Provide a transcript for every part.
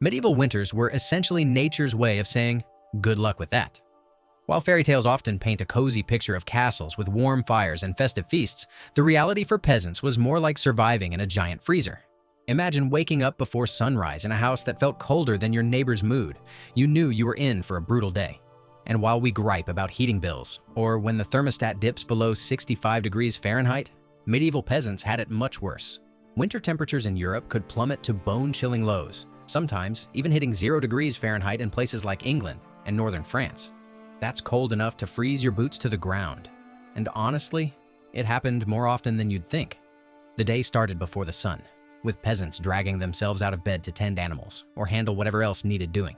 Medieval winters were essentially nature's way of saying, good luck with that. While fairy tales often paint a cozy picture of castles with warm fires and festive feasts, the reality for peasants was more like surviving in a giant freezer. Imagine waking up before sunrise in a house that felt colder than your neighbor's mood. You knew you were in for a brutal day. And while we gripe about heating bills, or when the thermostat dips below 65 degrees Fahrenheit, medieval peasants had it much worse. Winter temperatures in Europe could plummet to bone-chilling lows, sometimes even hitting 0 degrees Fahrenheit in places like England and northern France. That's cold enough to freeze your boots to the ground. And honestly, it happened more often than you'd think. The day started before the sun, with peasants dragging themselves out of bed to tend animals or handle whatever else needed doing.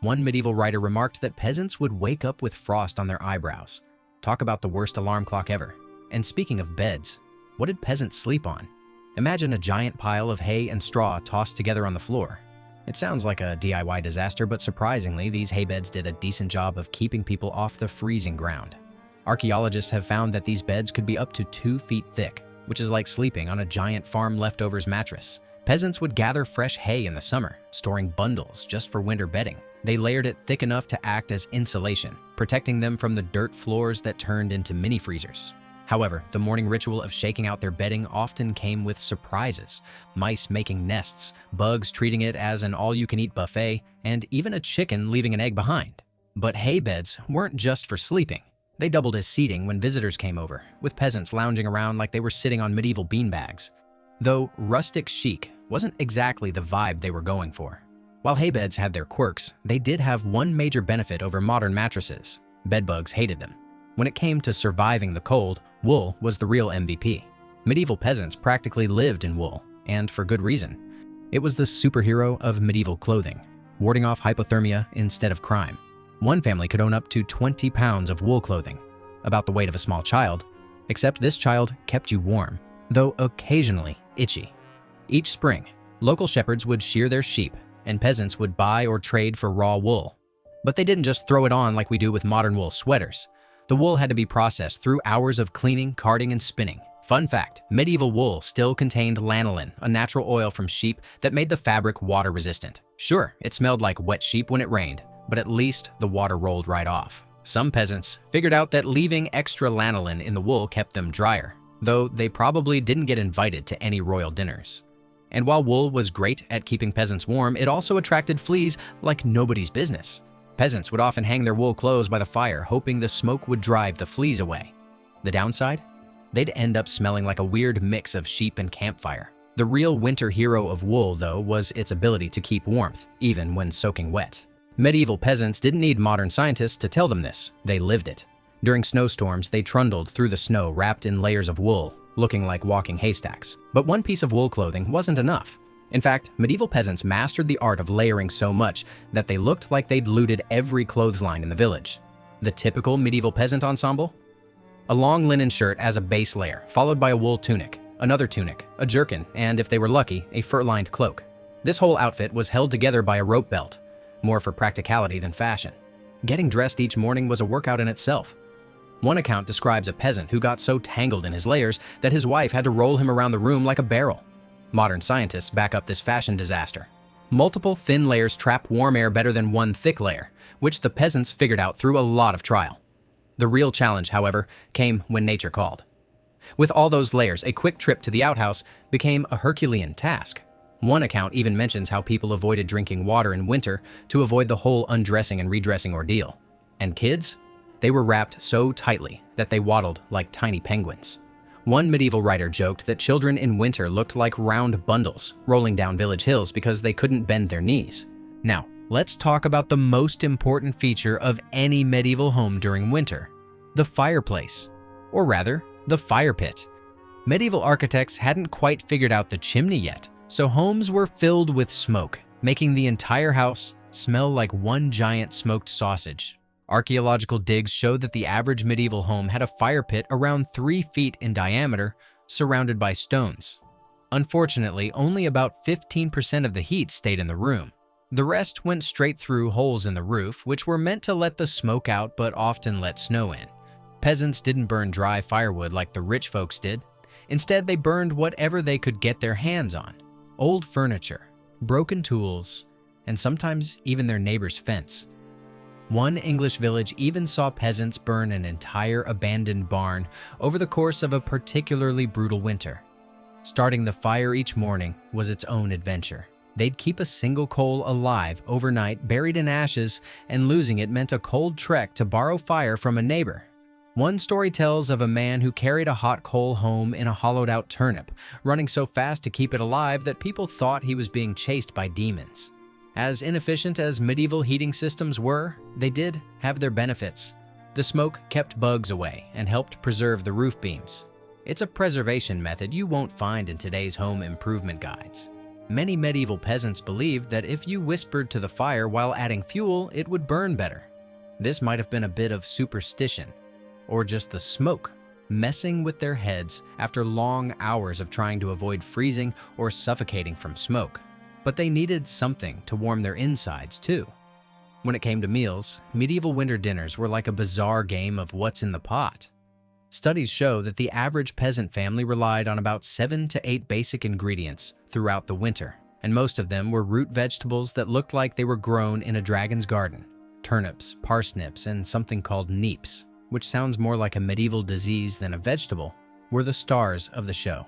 One medieval writer remarked that peasants would wake up with frost on their eyebrows. Talk about the worst alarm clock ever. And speaking of beds, what did peasants sleep on? Imagine a giant pile of hay and straw tossed together on the floor. It sounds like a DIY disaster, but surprisingly, these hay beds did a decent job of keeping people off the freezing ground. Archaeologists have found that these beds could be up to 2 feet thick, which is like sleeping on a giant farm leftovers mattress. Peasants would gather fresh hay in the summer, storing bundles just for winter bedding. They layered it thick enough to act as insulation, protecting them from the dirt floors that turned into mini freezers. However, the morning ritual of shaking out their bedding often came with surprises: mice making nests, bugs treating it as an all-you-can-eat buffet, and even a chicken leaving an egg behind. But hay beds weren't just for sleeping. They doubled as seating when visitors came over, with peasants lounging around like they were sitting on medieval beanbags. Though rustic chic wasn't exactly the vibe they were going for. While hay beds had their quirks, they did have one major benefit over modern mattresses: bedbugs hated them. When it came to surviving the cold, wool was the real MVP. Medieval peasants practically lived in wool, and for good reason. It was the superhero of medieval clothing, warding off hypothermia instead of crime. One family could own up to 20 pounds of wool clothing, about the weight of a small child, except this child kept you warm, though occasionally itchy. Each spring, local shepherds would shear their sheep, and peasants would buy or trade for raw wool. But they didn't just throw it on like we do with modern wool sweaters. The wool had to be processed through hours of cleaning, carding, and spinning. Fun fact, medieval wool still contained lanolin, a natural oil from sheep that made the fabric water resistant. Sure, it smelled like wet sheep when it rained, but at least the water rolled right off. Some peasants figured out that leaving extra lanolin in the wool kept them drier, though they probably didn't get invited to any royal dinners. And while wool was great at keeping peasants warm, it also attracted fleas like nobody's business. Peasants would often hang their wool clothes by the fire, hoping the smoke would drive the fleas away. The downside? They'd end up smelling like a weird mix of sheep and campfire. The real winter hero of wool, though, was its ability to keep warmth, even when soaking wet. Medieval peasants didn't need modern scientists to tell them this. They lived it. During snowstorms, they trundled through the snow wrapped in layers of wool, looking like walking haystacks. But one piece of wool clothing wasn't enough. In fact, medieval peasants mastered the art of layering so much that they looked like they'd looted every clothesline in the village. The typical medieval peasant ensemble? A long linen shirt as a base layer, followed by a wool tunic, another tunic, a jerkin, and if they were lucky, a fur-lined cloak. This whole outfit was held together by a rope belt, more for practicality than fashion. Getting dressed each morning was a workout in itself. One account describes a peasant who got so tangled in his layers that his wife had to roll him around the room like a barrel. Modern scientists back up this fashion disaster. Multiple thin layers trap warm air better than one thick layer, which the peasants figured out through a lot of trial. The real challenge, however, came when nature called. With all those layers, a quick trip to the outhouse became a Herculean task. One account even mentions how people avoided drinking water in winter to avoid the whole undressing and redressing ordeal. And kids? They were wrapped so tightly that they waddled like tiny penguins. One medieval writer joked that children in winter looked like round bundles rolling down village hills because they couldn't bend their knees. Now, let's talk about the most important feature of any medieval home during winter: the fireplace, or rather, the fire pit. Medieval architects hadn't quite figured out the chimney yet, so homes were filled with smoke, making the entire house smell like one giant smoked sausage. Archaeological digs showed that the average medieval home had a fire pit around 3 feet in diameter, surrounded by stones. Unfortunately, only about 15% of the heat stayed in the room. The rest went straight through holes in the roof, which were meant to let the smoke out but often let snow in. Peasants didn't burn dry firewood like the rich folks did. Instead, they burned whatever they could get their hands on: old furniture, broken tools, and sometimes even their neighbor's fence. One English village even saw peasants burn an entire abandoned barn over the course of a particularly brutal winter. Starting the fire each morning was its own adventure. They'd keep a single coal alive overnight, buried in ashes, and losing it meant a cold trek to borrow fire from a neighbor. One story tells of a man who carried a hot coal home in a hollowed-out turnip, running so fast to keep it alive that people thought he was being chased by demons. As inefficient as medieval heating systems were, they did have their benefits. The smoke kept bugs away and helped preserve the roof beams. It's a preservation method you won't find in today's home improvement guides. Many medieval peasants believed that if you whispered to the fire while adding fuel, it would burn better. This might have been a bit of superstition, or just the smoke messing with their heads after long hours of trying to avoid freezing or suffocating from smoke. But they needed something to warm their insides too. When it came to meals, medieval winter dinners were like a bizarre game of what's in the pot. Studies show that the average peasant family relied on about 7 to 8 basic ingredients throughout the winter, and most of them were root vegetables that looked like they were grown in a dragon's garden. Turnips, parsnips, and something called neeps, which sounds more like a medieval disease than a vegetable, were the stars of the show.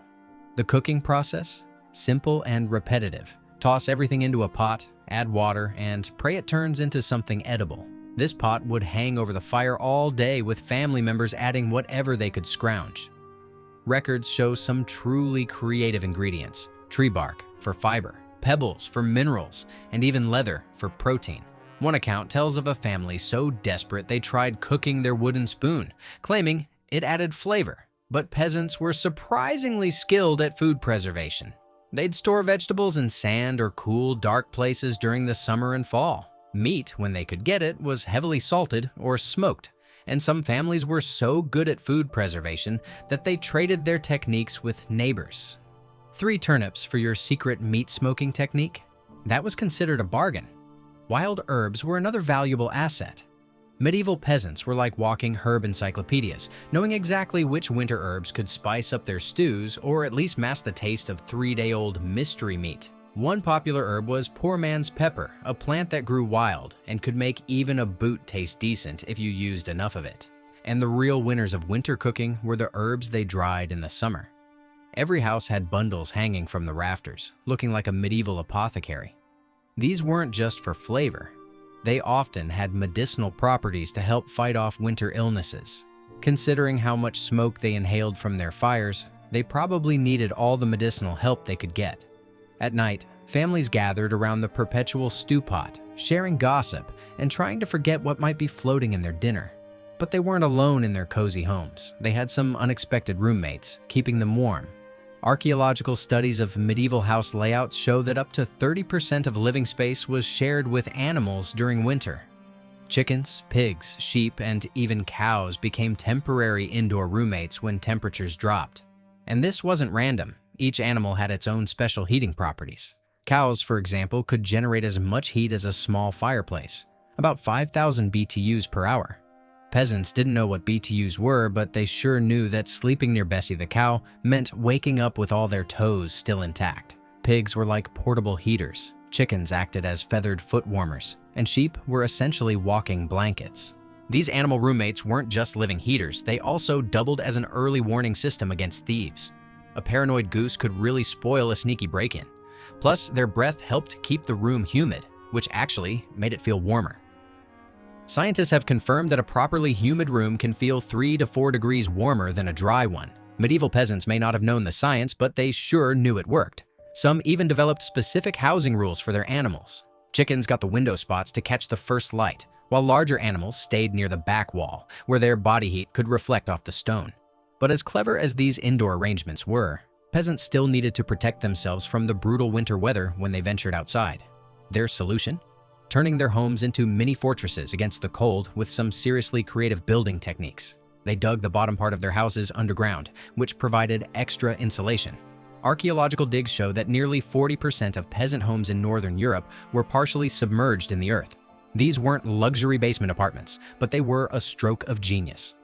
The cooking process? Simple and repetitive. Toss everything into a pot, add water, and pray it turns into something edible. This pot would hang over the fire all day with family members adding whatever they could scrounge. Records show some truly creative ingredients: tree bark for fiber, pebbles for minerals, and even leather for protein. One account tells of a family so desperate they tried cooking their wooden spoon, claiming it added flavor. But peasants were surprisingly skilled at food preservation. They'd store vegetables in sand or cool, dark places during the summer and fall. Meat, when they could get it, was heavily salted or smoked, and some families were so good at food preservation that they traded their techniques with neighbors. 3 turnips for your secret meat smoking technique? That was considered a bargain. Wild herbs were another valuable asset. Medieval peasants were like walking herb encyclopedias, knowing exactly which winter herbs could spice up their stews or at least mask the taste of 3-day-old mystery meat. One popular herb was poor man's pepper, a plant that grew wild and could make even a boot taste decent if you used enough of it. And the real winners of winter cooking were the herbs they dried in the summer. Every house had bundles hanging from the rafters, looking like a medieval apothecary. These weren't just for flavor. They often had medicinal properties to help fight off winter illnesses. Considering how much smoke they inhaled from their fires, they probably needed all the medicinal help they could get. At night, families gathered around the perpetual stew pot, sharing gossip and trying to forget what might be floating in their dinner. But they weren't alone in their cozy homes. They had some unexpected roommates, keeping them warm. Archaeological studies of medieval house layouts show that up to 30% of living space was shared with animals during winter. Chickens, pigs, sheep, and even cows became temporary indoor roommates when temperatures dropped. And this wasn't random. Each animal had its own special heating properties. Cows, for example, could generate as much heat as a small fireplace, about 5,000 BTUs per hour. Peasants didn't know what BTUs were, but they sure knew that sleeping near Bessie the cow meant waking up with all their toes still intact. Pigs were like portable heaters, chickens acted as feathered foot warmers, and sheep were essentially walking blankets. These animal roommates weren't just living heaters, they also doubled as an early warning system against thieves. A paranoid goose could really spoil a sneaky break-in. Plus, their breath helped keep the room humid, which actually made it feel warmer. Scientists have confirmed that a properly humid room can feel 3 to 4 degrees warmer than a dry one. Medieval peasants may not have known the science, but they sure knew it worked. Some even developed specific housing rules for their animals. Chickens got the window spots to catch the first light, while larger animals stayed near the back wall, where their body heat could reflect off the stone. But as clever as these indoor arrangements were, peasants still needed to protect themselves from the brutal winter weather when they ventured outside. Their solution? Turning their homes into mini fortresses against the cold with some seriously creative building techniques. They dug the bottom part of their houses underground, which provided extra insulation. Archaeological digs show that nearly 40% of peasant homes in Northern Europe were partially submerged in the earth. These weren't luxury basement apartments, but they were a stroke of genius.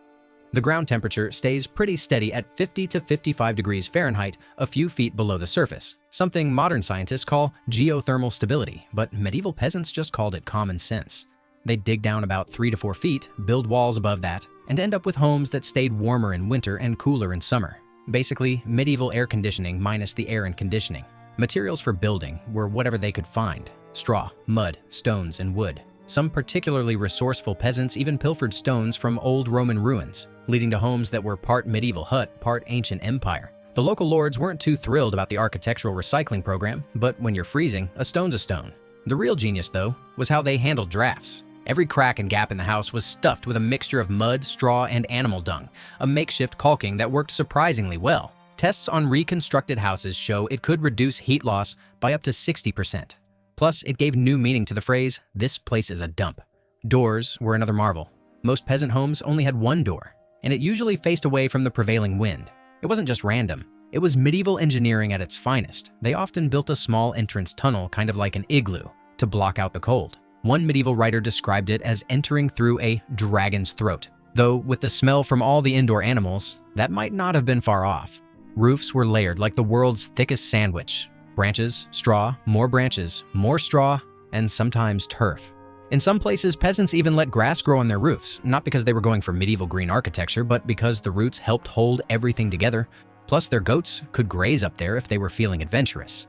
The ground temperature stays pretty steady at 50 to 55 degrees Fahrenheit, a few feet below the surface, something modern scientists call geothermal stability, but medieval peasants just called it common sense. They'd dig down about 3 to 4 feet, build walls above that, and end up with homes that stayed warmer in winter and cooler in summer. Basically, medieval air conditioning minus the air and conditioning. Materials for building were whatever they could find: straw, mud, stones, and wood. Some particularly resourceful peasants even pilfered stones from old Roman ruins, leading to homes that were part medieval hut, part ancient empire. The local lords weren't too thrilled about the architectural recycling program, but when you're freezing, a stone's a stone. The real genius, though, was how they handled drafts. Every crack and gap in the house was stuffed with a mixture of mud, straw, and animal dung, a makeshift caulking that worked surprisingly well. Tests on reconstructed houses show it could reduce heat loss by up to 60%. Plus, it gave new meaning to the phrase, "This place is a dump." Doors were another marvel. Most peasant homes only had one door, and it usually faced away from the prevailing wind. It wasn't just random. It was medieval engineering at its finest. They often built a small entrance tunnel, kind of like an igloo, to block out the cold. One medieval writer described it as entering through a dragon's throat. Though, with the smell from all the indoor animals, that might not have been far off. Roofs were layered like the world's thickest sandwich. Branches, straw, more straw, and sometimes turf. In some places, peasants even let grass grow on their roofs, not because they were going for medieval green architecture, but because the roots helped hold everything together. Plus, their goats could graze up there if they were feeling adventurous.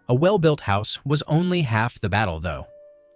A well-built house was only half the battle, though.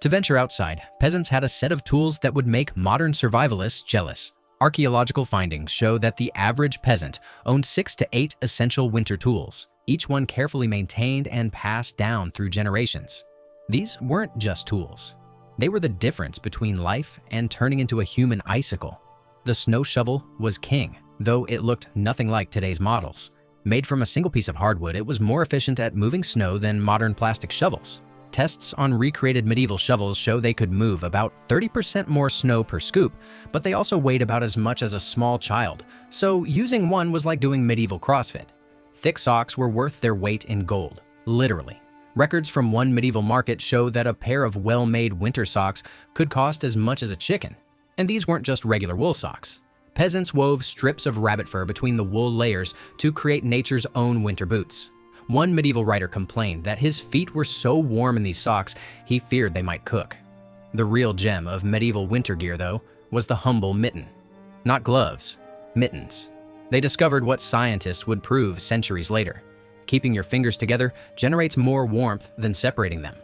To venture outside, peasants had a set of tools that would make modern survivalists jealous. Archaeological findings show that the average peasant owned 6 to 8 essential winter tools, each one carefully maintained and passed down through generations. These weren't just tools. They were the difference between life and turning into a human icicle. The snow shovel was king, though it looked nothing like today's models. Made from a single piece of hardwood, it was more efficient at moving snow than modern plastic shovels. Tests on recreated medieval shovels show they could move about 30% more snow per scoop, but they also weighed about as much as a small child, so using one was like doing medieval CrossFit. Thick socks were worth their weight in gold, literally. Records from one medieval market show that a pair of well-made winter socks could cost as much as a chicken. And these weren't just regular wool socks. Peasants wove strips of rabbit fur between the wool layers to create nature's own winter boots. One medieval writer complained that his feet were so warm in these socks, he feared they might cook. The real gem of medieval winter gear, though, was the humble mitten. Not gloves, mittens. They discovered what scientists would prove centuries later. Keeping your fingers together generates more warmth than separating them.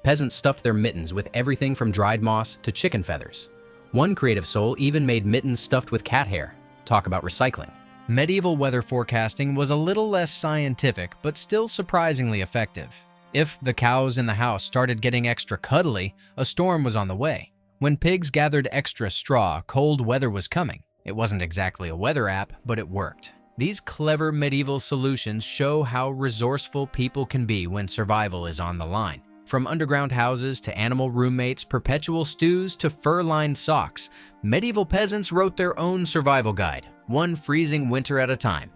Peasants stuffed their mittens with everything from dried moss to chicken feathers. One creative soul even made mittens stuffed with cat hair. Talk about recycling. Medieval weather forecasting was a little less scientific, but still surprisingly effective. If the cows in the house started getting extra cuddly, a storm was on the way. When pigs gathered extra straw, cold weather was coming. It wasn't exactly a weather app, but it worked. These clever medieval solutions show how resourceful people can be when survival is on the line. From underground houses to animal roommates, perpetual stews to fur-lined socks, medieval peasants wrote their own survival guide, one freezing winter at a time.